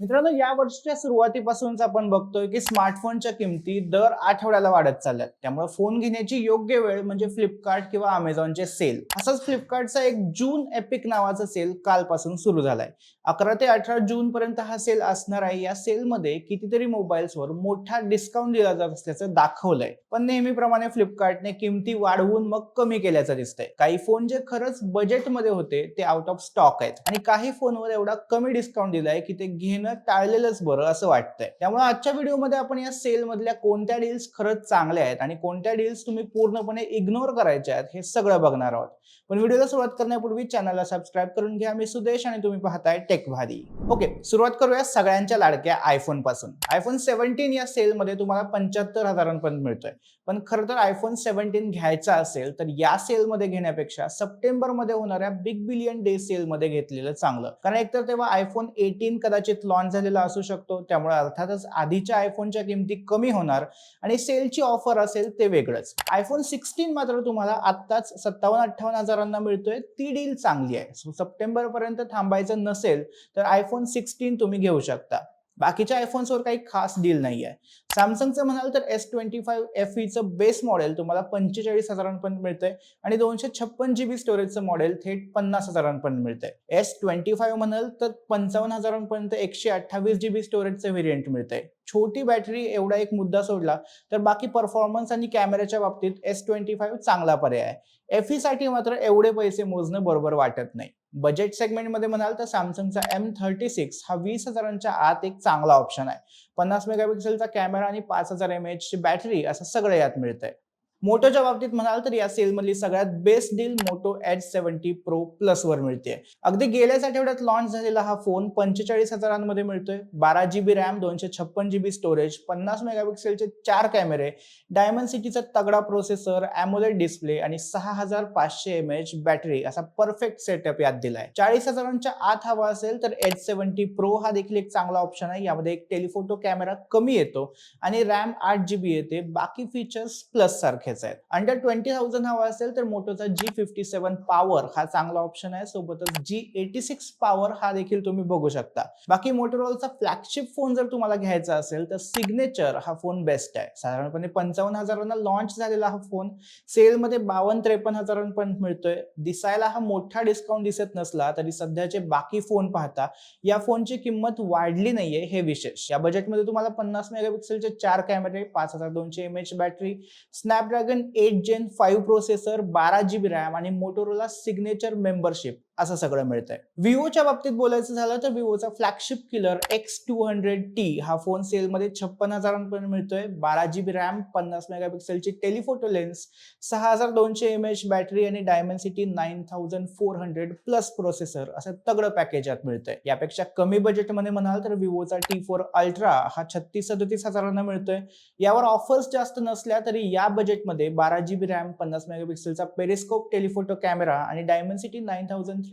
मित्रांनो, या वर्षीच्या सुरुवातीपासूनच आपण बघतोय की स्मार्टफोनच्या किमती दर आठवड्याला वाढत चालल्यात. त्यामुळे फोन घेण्याची योग्य वेळ म्हणजे फ्लिपकार्ट किंवा अमेझॉनचे सेल. असंच फ्लिपकार्टचा एक जून एपिक नावाचा सेल कालपासून सुरू झालाय. 11 ते 18 जून पर्यंत हा सेल असणार आहे. या सेलमध्ये कितीतरी मोबाईल्सवर मोठा डिस्काउंट दिला जात असल्याचं दाखवलंय. पण नेहमीप्रमाणे फ्लिपकार्टने किमती वाढवून मग कमी केल्याचं दिसतंय. काही फोन जे खरंच बजेटमध्ये होते ते आउट ऑफ स्टॉक आहेत आणि काही फोनवर एवढा कमी डिस्काउंट दिलाय की ते घेणं टाळलेलंच बरं असं वाटतंय. त्यामुळे आजच्या व्हिडिओमध्ये आपण या सेल मधल्या कोणत्या डील्स खरंच चांगल्या आहेत आणि कोणत्या डील्स तुम्ही पूर्णपणे इग्नोर करायच्या आहेत हे सगळं बघणार आहोत. पण व्हिडिओला सुरुवात करण्यापूर्वी चॅनलला सबस्क्राईब करून घ्या. मी सुदेश आणि तुम्ही पाहताय टेक भारी. ओके, सुरुवात करूया सगळ्यांच्या लाडक्या आयफोन पासून. आयफोन 17 या सेलमध्ये तुम्हाला 75,000 पर्यंत मिळतोय. पण खरं तर आयफोन 17 घ्यायचा असेल तर या सेलमध्ये घेण्यापेक्षा सप्टेंबरमध्ये होणाऱ्या बिग बिलियन डे सेलमध्ये घेतलेलं चांगलं. कारण एकतर तेव्हा आयफोन 18 कदाचित लॉन्च झालेला असू शकतो, त्यामुळे अर्थातच आधीच्या आयफोनच्या किमती कमी होणार आणि सेलची ऑफर असेल ते वेगळंच. आयफोन 16 मात्र तुम्हाला आत्ताच 57-58 हजारांना मिळतोय. ती डील चांगली आहे. सो सप्टेंबर पर्यंत थांबायचं नसेल तर आयफोन 16 तुम्ही घेऊ शकता. बाकीच्या आयफोन्सवर काही खास डील नाहीये. सॅमसंगचं म्हणाल तर S25 FE चं बेस मॉडेल तुम्हाला 45 हजारांपर्यंत मिळतंय आणि 256 GB स्टोरेजचं मॉडेल थेट 50 हजारांपर्यंत मिळतंय. S25 म्हणाल तर 55 हजारांपर्यंत 128 GB स्टोरेजचं व्हेरियंट मिळतंय. छोटी बॅटरी एवढा एक मुद्दा सोडला तर बाकी परफॉर्मन्स आणि कॅमेऱ्याच्या बाबतीत S25 चांगला पर्याय आहे. FE साठी मात्र एवढे पैसे मोजणं बरोबर वाटत नाही. बजेट सेगमेंटमध्ये म्हणाल तर सॅमसंगचा M36 हा 20 हजारांच्या आत एक चांगला ऑप्शन आहे. 50 मेगापिक्सेलचा कॅमेरा आणि 5000 mAh ची बॅटरी असं सगळं यात मिळतंय. मोटोच्या बाबतीत म्हणाल तर या सेलमधली सगळ्यात best deal Moto Edge 70 Pro Plus वर मिळते. अगदी गेल्याच आठवड्यात लॉन्च झालेला हा फोन 45 हजारांमध्ये मिळतोय. 12 GB रॅम, 256 GB स्टोरेज, 50 मेगापिक्सेलचे 4 कॅमेरे, डायमंड सिटीचा तगडा प्रोसेसर, AMOLED डिस्प्ले आणि 6500 mAh बॅटरी असा परफेक्ट सेटअप यात दिलाय. 40 हजारांच्या आत हवा असेल तर एज 70 Pro हा देखील एक चांगला ऑप्शन आहे. यामध्ये एक टेलिफोटो कॅमेरा कमी येतो आणि रॅम 8 GB येते. बाकी फीचर्स प्लस सारखेच आहेत. अंडर 20,000 हवा असेल तर मोटोचा G57 पॉवर हा चांगला ऑप्शन आहे. सोबतच G86 पॉवर हा देखील तुम्ही बघू शकता. बाकी मोटोरोलाचा फ्लॅगशिप फोन जर तुम्हाला घ्यायचा असेल तर सिग्नेचर हा फोन बेस्ट आहे. साधारणपणे 55 हजारांना लॉन्च झालेला हा फोन सेलमध्ये 52-53 हजारांपर्यंत मिळतोय. दिसायला हा मोठा डिस्काउंट दिसत नसला तरी सध्याचे बाकी फोन पाहता या फोनची किंमत वाढली नाहीये हे विशेष. या बजेटमध्ये तुम्हाला 50 मेगापिक्सेलचे 4 कॅमेरे, 5200 mAh battery, Snapdragon 8 Gen 5 processor, 12 GB RAM आणि मोटोरोला सिग्नेचर मेंबरशिप असं सगळं मिळतंय. विवोच्या बाबतीत बोलायचं झालं तर विवोचा फ्लॅगशिप किलर X200T हा फोन सेलमध्ये 56 हजारांपर्यंत मिळतोय. 12 GB रॅम, 50 मेगापिक्सेलची टेलिफोटो लेन्स, 6200 mAh बॅटरी आणि डायमंड सिटी 9400 प्लस प्रोसेसर असं तगडं पॅकेज यात मिळतंय. यापेक्षा कमी बजेटमध्ये म्हणाल तर विवोचा T4 अल्ट्रा हा 36-37 हजारांना मिळतोय. यावर ऑफर्स जास्त नसल्या तरी या बजेटमध्ये 12 GB रॅम, 50 मेगापिक्सेलचा पेरिस्कोप टेलिफोटो कॅमेरा आणि डायमंड सिटी 9300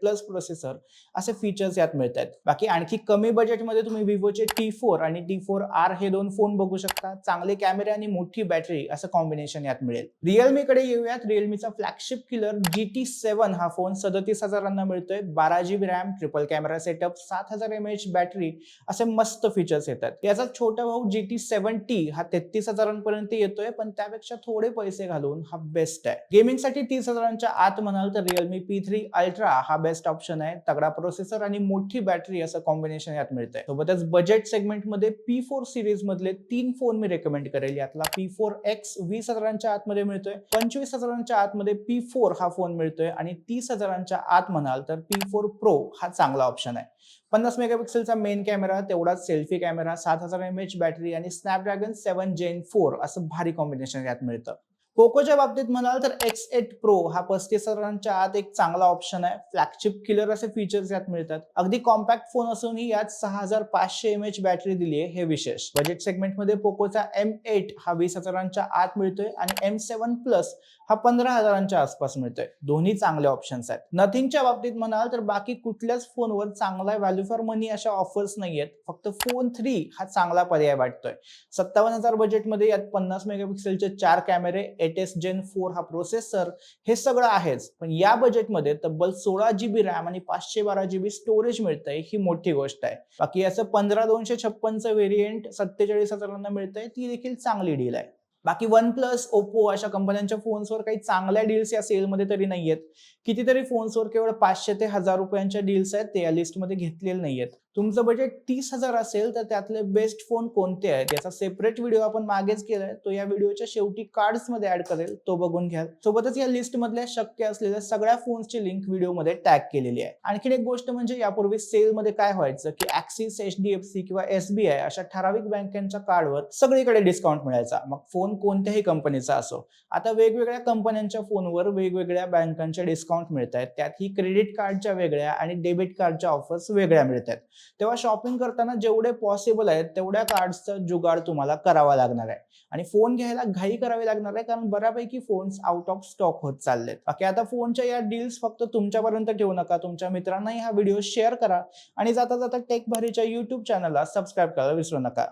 प्लस प्रोसेसर असे फीचर्स यात मिळतात. बाकी आणखी कमी बजेटमध्ये तुम्ही विवोचे T4 आणि T4R हे दोन फोन बघू शकता. चांगले कॅमेरे आणि मोठी बॅटरी असं कॉम्बिनेशन यात मिळेल. रिअलमीकडे येऊयात. रिअलमीचा फ्लॅगशिप किलर GT7 हा फोन 37 हजारांना मिळतोय. 12 GB RAM, triple camera setup, 7000 mAh battery असे मस्त फीचर्स येतात. याचा छोटा भाऊ GT7T हा 33 हजारांपर्यंत येतोय, पण त्यापेक्षा थोडे पैसे घालून हा बेस्ट आहे. गेमिंगसाठी 30 हजारांच्या आत म्हणाल तर Realme P3 Ultra हा बेस्ट ऑप्शन आहे. तगडा प्रोसेसर आणि मोठी बॅटरी असं कॉम्बिनेशन यात मिळतंय. सोबतच बजेट सेगमेंटमध्ये P4 सिरीज मधले 3 फोन मी रेकमेंड करेल. यातला P4X 20 हजारांच्या आतमध्ये मिळतोय. 25 हजारांच्या आतमध्ये P4 हा फोन मिळतोय आणि 30 हजारांच्या आत म्हणाल तर P4 Pro हा चांगला ऑप्शन आहे. 50 मेगापिक्सेलचा मेन कॅमेरा, तेवढाच सेल्फी कॅमेरा, 7000 mAh बॅटरी आणि स्नॅपड्रॅगन 7 Gen 4 असं भारी कॉम्बिनेशन यात मिळतं. पोकोच्या बाबतीत म्हणाल तर X8 Pro हा 35 हजारांच्या आत एक चांगला ऑप्शन आहे. फ्लॅगशिप किलर असे फीचर्स यात मिळतात. अगदी कॉम्पॅक्ट फोन असूनही यात 6500 mAh बॅटरी दिली आहे हे विशेष. बजेट सेगमेंटमध्ये पोकोचा M8 हा 20 हजारांच्या आत मिळतोय आणि M7 Plus हा 15 हजारांच्या आसपास मिळतोय. दोन्ही चांगले ऑप्शन्स आहेत. नथिंगच्या बाबतीत म्हणाल तर बाकी कुठल्याच फोनवर चांगला व्हॅल्यू फॉर मनी अशा ऑफर्स नाहीयेत. फक्त फोन 3 हा चांगला पर्याय वाटतोय. 57,000 बजेटमध्ये यात 50 मेगापिक्सेलचे 4 कॅमेरे, 8s Gen 4 हा प्रोसेसर, हे सगळं आहेच, पण या बजेटमध्ये तब्बल 16 GB रॅम आणि 512 GB स्टोरेज मिळतंय, ही मोठी गोष्ट आहे. बाकी याचं 15256चं व्हेरियंट 47,000 मिळतंय, ती देखील चांगली डील आहे. बाकी OnePlus, Oppo अशा कंपन्यांच्या फोन्सवर काही चांगल्या डील्स या सेलमध्ये तरी नाहीयेत. कितीतरी फोन्सवर केवळ 500 ते 1000 रुपयांच्या डील्स आहेत, ते या लिस्टमध्ये घेतलेले नाहीयेत. तुमचं बजेट 30,000 असेल तर त्यातले बेस्ट फोन कोणते आहेत याचा सेपरेट व्हिडिओ आपण मागेच केलाय, तो या व्हिडिओच्या शेवटी कार्ड्समध्ये ऍड करेल, तो बघून घ्या. सोबतच या लिस्ट मधल्या शक्य असलेल्या सगळ्या फोन्सची लिंक व्हिडिओमध्ये टॅग केलेली आहे. आणखीन एक गोष्ट म्हणजे यापूर्वी सेलमध्ये काय व्हायचं की ऍक्सिस, HDFC किंवा SBI अशा ठराविक बँकांच्या कार्डवर सगळीकडे डिस्काउंट मिळायचा, मग फोन कोणत्याही कंपनीचा असो. आता वेगवेगळ्या कंपन्यांच्या फोनवर वेगवेगळ्या बँकांच्या डिस्काउंट मिळत आहेत, त्यातही क्रेडिट कार्डच्या वेगळ्या आणि डेबिट कार्डच्या ऑफर्स वेगळ्या मिळत आहेत. तेव्हा शॉपिंग करताना जेवढे पॉसिबल आहेत तेवढ्या कार्ड्सचा जुगाड तुम्हाला करावा लागणार आहे आणि फोन घ्यायला घाई करावी लागणार आहे, कारण बऱ्यापैकी फोन्स आउट ऑफ स्टॉक होत चाललेत. बाकी आता फोनच्या या डील्स फक्त तुमच्यापर्यंत ठेवू नका, तुमच्या मित्रांनाही हा व्हिडिओ शेअर करा आणि जाता जाता टेक भारीच्या YouTube चॅनलला सबस्क्राईब करायला विसरू नका.